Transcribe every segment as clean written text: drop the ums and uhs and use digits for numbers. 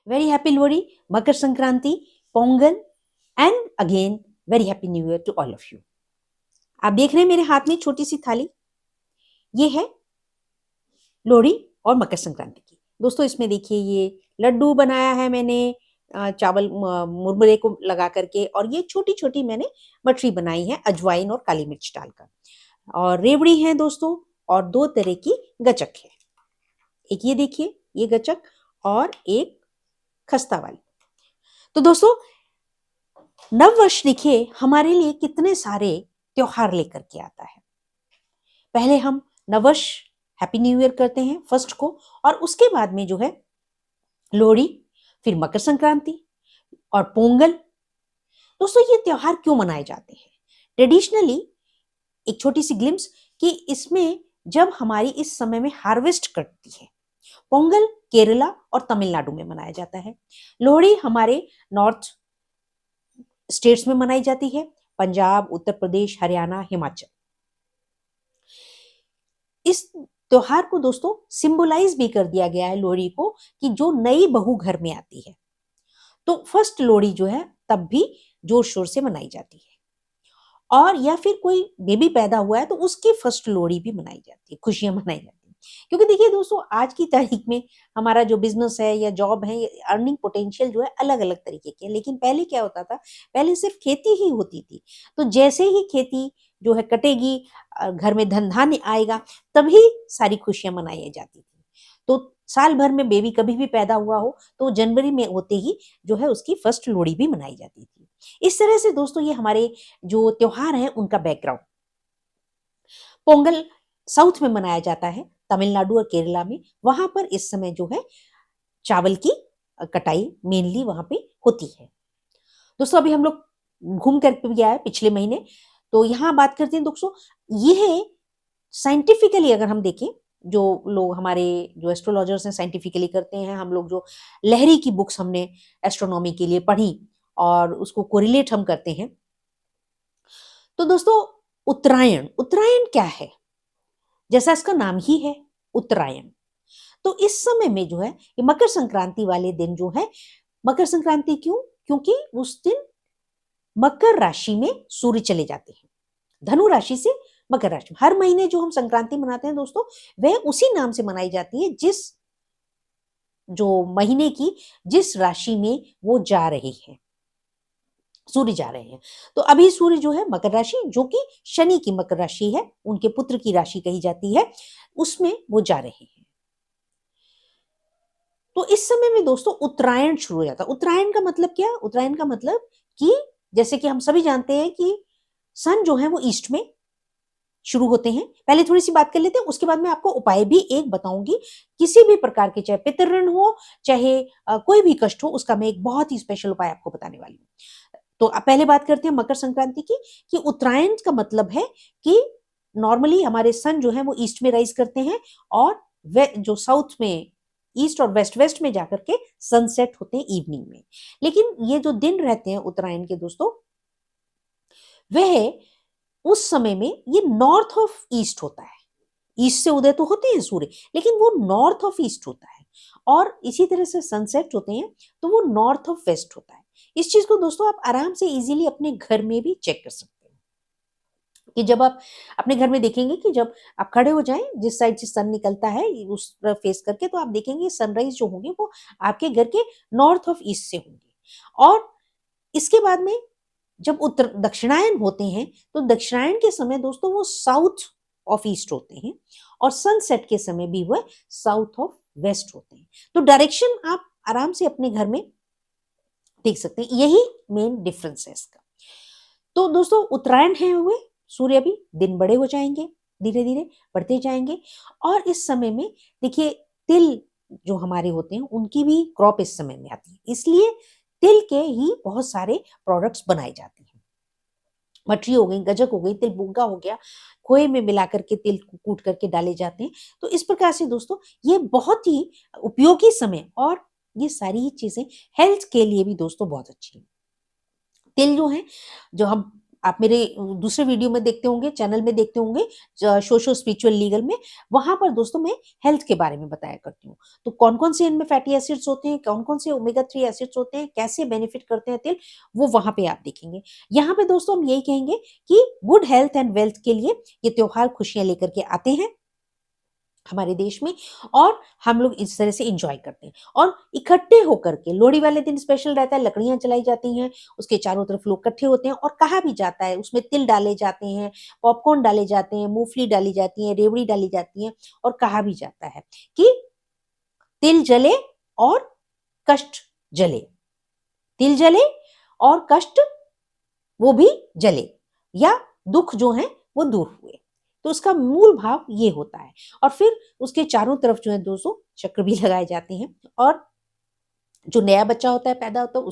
Very happy Lohri, Makar Sankranti, Pongal and again very happy new year to all of you. आप देख रहे हैं मेरे हाथ में छोटी सी थाली, ये है लोहड़ी और मकर संक्रांति की। दोस्तों इसमें देखिए ये लड्डू बनाया है मैंने चावल मुरमुरे को लगा करके, और ये छोटी छोटी मैंने मठरी बनाई है अजवाइन और काली मिर्च डालकर, और रेवड़ी है दोस्तों, और दो तरह की गचक है। एक ये देखिए ये गचक, और एक खस्ता वाली। तो दोस्तों नव वर्ष देखिए हमारे लिए कितने सारे त्योहार लेकर के आता है। पहले हम नववर्ष हैप्पी न्यू ईयर करते हैं फर्स्ट को, और उसके बाद में जो है लोहड़ी, फिर मकर संक्रांति और पोंगल। दोस्तों ये त्योहार क्यों मनाए जाते हैं? ट्रेडिशनली एक छोटी सी ग्लिम्स कि इसमें जब हमारी इस समय में हार्वेस्ट कटती है। पोंगल केरला और तमिलनाडु में मनाया जाता है। लोहड़ी हमारे नॉर्थ स्टेट्स में मनाई जाती है, पंजाब, उत्तर प्रदेश, हरियाणा, हिमाचल। इस त्योहार को दोस्तों सिंबलाइज भी कर दिया गया है लोहड़ी को, कि जो नई बहू घर में आती है तो फर्स्ट लोहड़ी जो है तब भी जोर शोर से मनाई जाती है, और या फिर कोई बेबी पैदा हुआ है तो उसकी फर्स्ट लोहड़ी भी मनाई जाती है, खुशियां मनाई जाती है। क्योंकि देखिए दोस्तों आज की तारीख में हमारा जो बिजनेस है या जॉब है, अर्निंग पोटेंशियल जो है अलग अलग तरीके के हैं। लेकिन पहले क्या होता था, पहले सिर्फ खेती ही होती थी, तो जैसे ही खेती जो है कटेगी, घर में धन धान्य आएगा, तभी सारी खुशियां मनाई जाती थी। तो साल भर में बेबी कभी भी पैदा हुआ हो तो जनवरी में होते ही जो है उसकी फर्स्ट लोहड़ी भी मनाई जाती थी। इस तरह से दोस्तों ये हमारे जो त्योहार हैं उनका बैकग्राउंड। पोंगल साउथ में मनाया जाता है, तमिलनाडु और केरला में। वहां पर इस समय जो है चावल की कटाई मेनली वहां पे होती है। दोस्तों अभी हम लोग घूम कर भी आए पिछले महीने, तो यहाँ बात करते हैं दोस्तों, यह साइंटिफिकली अगर हम देखें, जो लोग हमारे जो एस्ट्रोलॉजर्स हैं साइंटिफिकली करते हैं, हम लोग जो लहरी की बुक्स हमने एस्ट्रोनॉमी के लिए पढ़ी और उसको कोरिलेट हम करते हैं, तो दोस्तों उत्तरायण, उत्तरायण क्या है? जैसा इसका नाम ही है उत्तरायण। तो इस समय में जो है ये मकर संक्रांति वाले दिन जो है, मकर संक्रांति क्यों? क्योंकि उस दिन मकर राशि में सूर्य चले जाते हैं, धनु राशि से मकर राशि। हर महीने जो हम संक्रांति मनाते हैं दोस्तों, वह उसी नाम से मनाई जाती है जिस जो महीने की जिस राशि में वो जा रहे हैं, सूर्य जा रहे हैं। तो अभी सूर्य जो है मकर राशि, जो कि शनि की मकर राशि है, उनके पुत्र की राशि कही जाती है, उसमें वो जा रहे हैं। तो इस समय में दोस्तों उत्तरायण शुरू हो जाता है। उत्तरायण का मतलब क्या? उत्तरायण का मतलब कि जैसे कि हम सभी जानते हैं कि सन जो है वो ईस्ट में शुरू होते हैं। पहले थोड़ी सी बात कर लेते हैं, उसके बाद मैं आपको उपाय भी एक बताऊंगी। किसी भी प्रकार के, चाहे पितृ ऋण हो, चाहे कोई भी कष्ट हो, उसका मैं एक बहुत ही स्पेशल उपाय आपको बताने वाली हूँ। तो पहले बात करते हैं मकर संक्रांति की, कि उत्तरायण का मतलब है कि नॉर्मली हमारे सन जो है वो ईस्ट में राइज करते हैं, और जो साउथ में ईस्ट और वेस्ट, वेस्ट में जाकर के सनसेट होते हैं इवनिंग में। लेकिन ये जो दिन रहते हैं उत्तरायण के दोस्तों, वह उस समय में ये नॉर्थ ऑफ ईस्ट होता है। ईस्ट से उदय तो होते हैं सूर्य, लेकिन वो नॉर्थ ऑफ ईस्ट होता है, और इसी तरह से सनसेट होते हैं तो वो नॉर्थ ऑफ वेस्ट होता है। इस चीज को दोस्तों आप आराम से इजीली अपने घर में भी चेक कर सकते हैं, कि जब आप अपने घर में देखेंगे कि जब आप खड़े हो जाएं जिस साइड से सन निकलता है उस तरफ फेस करके, तो आप देखेंगे सनराइज जो होंगे वो आपके घर के नॉर्थ ऑफ ईस्ट से होंगे। और इसके बाद में जब उत्तर दक्षिणायन होते हैं, तो दक्षिणायन के समय दोस्तों वो साउथ ऑफ ईस्ट होते हैं, और सनसेट के समय भी वह साउथ ऑफ वेस्ट होते हैं। तो डायरेक्शन आप आराम से अपने घर में देख सकते हैं, यही मेन डिफरेंस है इसका। तो दोस्तों उत्तरायण है हुए, सूर्य भी दिन बड़े हो जाएंगे, धीरे धीरे बढ़ते जाएंगे, और इस समय में देखिए तिल जो हमारे होते हैं उनकी भी क्रॉप इस समय में आती है, इसलिए तिल के ही बहुत सारे प्रोडक्ट्स बनाए जाते हैं। मठरी हो गई, गजक हो गई, तिल बुग्गा हो गया, खोए में मिला करके तिल कूट करके डाले जाते हैं। तो इस प्रकार से दोस्तों ये बहुत ही उपयोगी समय, और ये सारी ही चीजें हेल्थ के लिए भी दोस्तों बहुत अच्छी है। तिल जो है, जो हम आप मेरे दूसरे वीडियो में देखते होंगे, चैनल में देखते होंगे, सोशो स्पिरिचुअल लीगल में, वहां पर दोस्तों मैं हेल्थ के बारे में बताया करती हूँ। तो कौन कौन से इनमें फैटी एसिड्स होते हैं, कौन कौन से ओमेगा 3 एसिड्स होते हैं, कैसे बेनिफिट करते हैं तेल, वो वहां पे आप देखेंगे। यहाँ पे दोस्तों हम यही कहेंगे कि गुड हेल्थ एंड वेल्थ के लिए ये त्योहार खुशियां लेकर के आते हैं हमारे देश में, और हम लोग इस तरह से एंजॉय करते हैं। और इकट्ठे होकर के लोहड़ी वाले दिन स्पेशल रहता है, लकड़ियां जलाई जाती हैं, उसके चारों तरफ लोग इकट्ठे होते हैं, और कहा भी जाता है उसमें तिल डाले जाते हैं, पॉपकॉर्न डाले जाते हैं, मूंगफली डाली जाती है, रेवड़ी डाली जाती है, और कहा भी जाता है कि तिल जले और कष्ट जले, तिल जले और कष्ट वो भी जले, या दुख जो है वो दूर हुए। तो उसका मूल भाव ये होता है। और फिर उसके चारों तरफ जो है दोस्तों चक्र भी लगाए जाते हैं, और जो नया बच्चा होता है, पैदा होता है,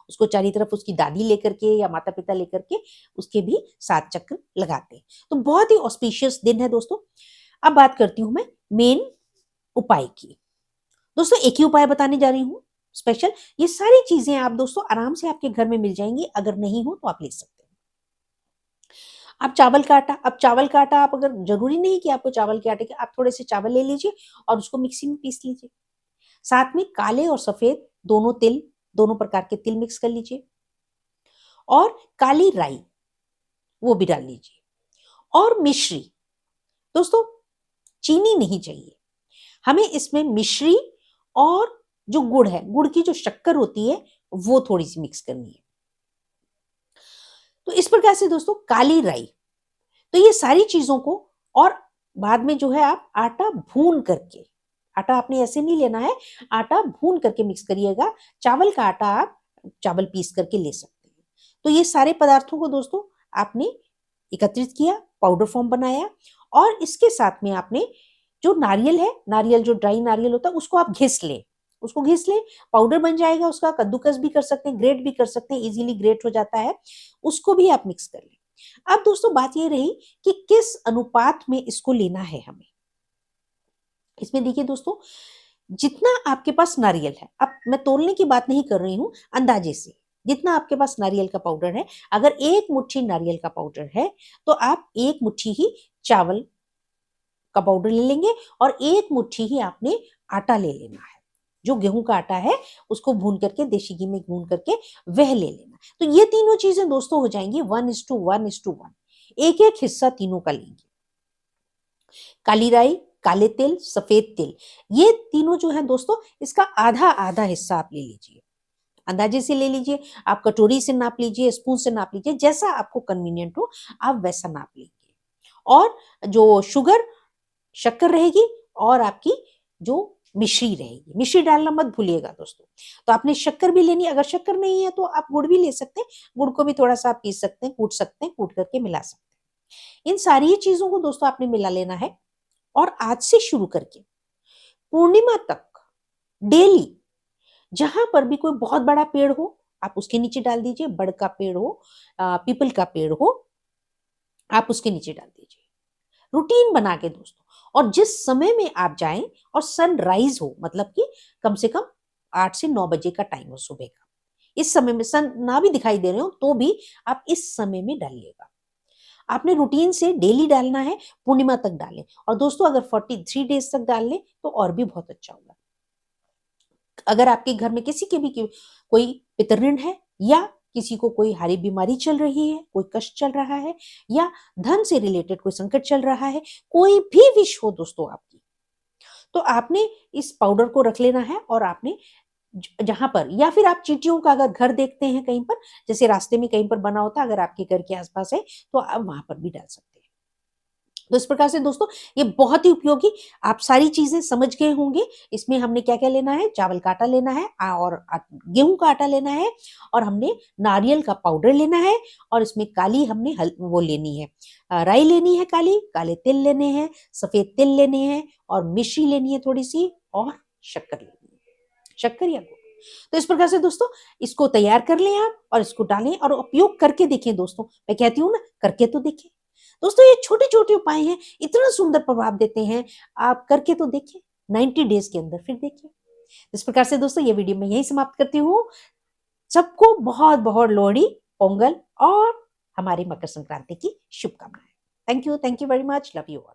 उसको चारी तरफ उसकी दादी लेकर के या माता पिता लेकर के उसके भी 7 चक्र लगाते हैं। तो बहुत ही ऑस्पिशियस दिन है दोस्तों। अब बात करती हूं मैं मेन उपाय की। दोस्तों एक ही उपाय बताने जा रही हूँ स्पेशल। ये सारी चीजें आप दोस्तों आराम से आपके घर में मिल जाएंगी, अगर नहीं हो तो आप ले सकते हैं। आप चावल का आटा, अब चावल का आटा आप, अगर जरूरी नहीं कि आपको चावल के आटे के, आप थोड़े से चावल ले लीजिए और उसको मिक्सी में पीस लीजिए। साथ में काले और सफेद दोनों तिल, दोनों प्रकार के तिल मिक्स कर लीजिए, और काली राई वो भी डाल लीजिए, और मिश्री। दोस्तों चीनी नहीं चाहिए हमें इसमें, मिश्री और जो गुड़ है, गुड़ की जो शक्कर होती है वो थोड़ी सी मिक्स करनी है। तो इस प्रकार से दोस्तों काली राई, तो ये सारी चीजों को, और बाद में जो है आप आटा भून करके, आटा आपने ऐसे नहीं लेना है, आटा भून करके मिक्स करिएगा। चावल का आटा आप चावल पीस करके ले सकते हैं। तो ये सारे पदार्थों को दोस्तों आपने एकत्रित किया, पाउडर फॉर्म बनाया, और इसके साथ में आपने जो नारियल है, नारियल जो ड्राई नारियल होता है उसको आप घिस लें, उसको घिस लें, पाउडर बन जाएगा उसका। कद्दूकस भी कर सकते हैं, ग्रेट भी कर सकते हैं, इजीली ग्रेट हो जाता है, उसको भी आप मिक्स कर लें। अब दोस्तों बात ये रही कि किस अनुपात में इसको लेना है हमें। इसमें देखिए दोस्तों, जितना आपके पास नारियल है, अब मैं तोलने की बात नहीं कर रही हूं, अंदाजे से जितना आपके पास नारियल का पाउडर है, अगर 1 मुट्ठी नारियल का पाउडर है तो आप 1 मुट्ठी ही चावल का पाउडर ले लेंगे, और 1 मुट्ठी ही आपने आटा ले लेना है। जो गेहूं का आटा है उसको भून करके, देसी घी में भून करके वह ले लेना। तो ये तीनों चीजें दोस्तों हो जाएंगी 1:1:1, एक एक हिस्सा तीनों का लेंगे। काली राई, काले तिल, सफेद तिल, ये तीनों जो है दोस्तों, इसका आधा आधा हिस्सा आप ले लीजिए, अंदाजे से ले लीजिए। आप कटोरी से नाप लीजिए, स्पून से नाप लीजिए, जैसा आपको कन्वीनियंट हो आप वैसा नाप लीजिए। और जो शुगर, शक्कर रहेगी, और आपकी जो मिश्री रहेगी, मिश्री डालना मत भूलिएगा दोस्तों। तो आपने शक्कर भी लेनी, अगर शक्कर नहीं है तो आप गुड़ भी ले सकते हैं, गुड़ को भी थोड़ा सा आप पीस सकते हैं, कूट सकते हैं, कूट करके मिला सकते हैं। इन सारी चीजों को दोस्तों आपने मिला लेना है, और आज से शुरू करके पूर्णिमा तक डेली, जहां पर भी कोई बहुत बड़ा पेड़ हो आप उसके नीचे डाल दीजिए, बड़ का पेड़ हो, पीपल का पेड़ हो, आप उसके नीचे डाल दीजिए, रूटीन बना के दोस्तों। और जिस समय में आप जाएं और सनराइज हो, मतलब कि कम से कम 8 से 9 बजे का टाइम हो सुबह का, इस समय में सन ना भी दिखाई दे रहे हो तो भी आप इस समय में डालिएगा। आपने रूटीन से डेली डालना है, पूर्णिमा तक डालें। और दोस्तों अगर 43 डेज तक डाल लें तो और भी बहुत अच्छा होगा। अगर आपके घर में किसी के भी कोई पितृऋण है, या किसी को कोई हारी बीमारी चल रही है, कोई कष्ट चल रहा है, या धन से रिलेटेड कोई संकट चल रहा है, कोई भी विश हो दोस्तों आपकी, तो आपने इस पाउडर को रख लेना है। और आपने जहां पर, या फिर आप चींटियों का अगर घर देखते हैं कहीं पर, जैसे रास्ते में कहीं पर बना होता है, अगर आपके घर के आसपास है तो आप वहां पर भी डाल सकते हैं। तो इस प्रकार से दोस्तों ये बहुत ही उपयोगी, आप सारी चीजें समझ गए होंगे। इसमें हमने क्या क्या लेना है, चावल का आटा लेना है, और गेहूं का आटा लेना है, और हमने नारियल का पाउडर लेना है, और इसमें काली हमने वो लेनी है, राई लेनी है, काली काले तिल लेने हैं, सफेद तिल लेने हैं, और मिश्री लेनी है थोड़ी सी, और शक्कर लेनी है, शक्कर या गुड़। तो इस प्रकार से दोस्तों इसको तैयार कर लें आप, और इसको डालें और उपयोग करके देखें दोस्तों। मैं कहती हूँ ना, करके तो देखें दोस्तों। ये छोटे छोटे उपाय हैं, इतना सुंदर प्रभाव देते हैं, आप करके तो देखिए 90 डेज के अंदर, फिर देखिए। इस प्रकार से दोस्तों ये वीडियो मैं यही समाप्त करती हूँ। सबको बहुत बहुत लोहड़ी, पोंगल और हमारी मकर संक्रांति की शुभकामनाएं। Thank you very much, love you all.